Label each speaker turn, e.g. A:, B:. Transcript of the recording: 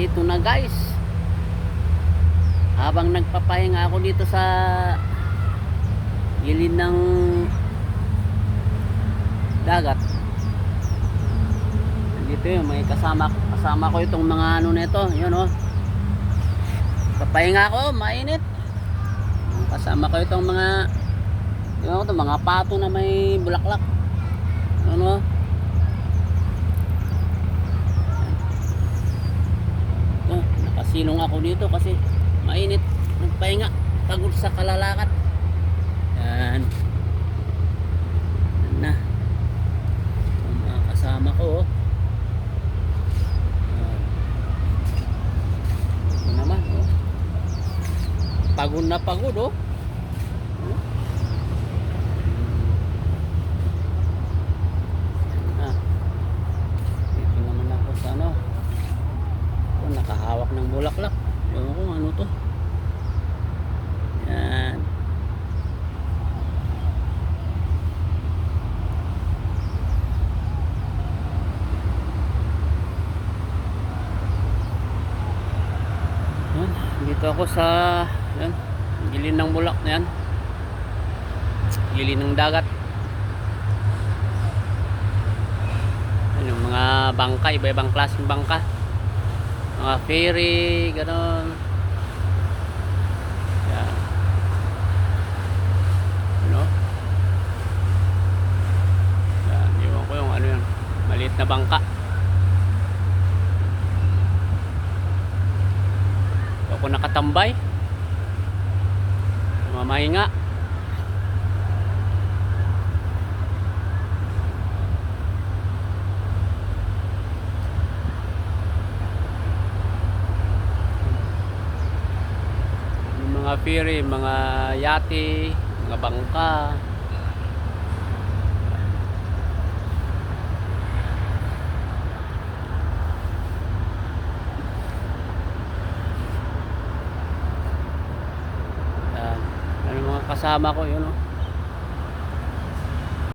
A: ito na guys, habang nagpapahinga ako dito sa gilid ng dagat, dito yun, may kasama ko itong mga ano nito, yun oh, papahinga ako, mainit. Kasama ko itong mga yun, ito, mga pato na may bulaklak, ano. Nakasilong ako dito kasi mainit, nagpahinga, pagod sa kalalakat. Yan. Yan na. Ang mga kasama ko oh. Yan. Ito naman oh. Pagod na pagod oh. Dito naman ako sa ano. Nakahawak ng bulaklak. Ewan ko ano to. Yan. Yan. Dito ako sa yan, gilid ng bulak na yan. Gilid ng dagat. Yan yung mga bangka, iba-ibang klaseng bangka. Mga ferry, gano'n. Yan. Ano? Yan, iwan ko yung ano yan. Maliit na bangka. Ako nakatambay. Mamahinga. Mga ferry, mga yate, mga bangka. Yan. Ano mga kasama ko yun oh.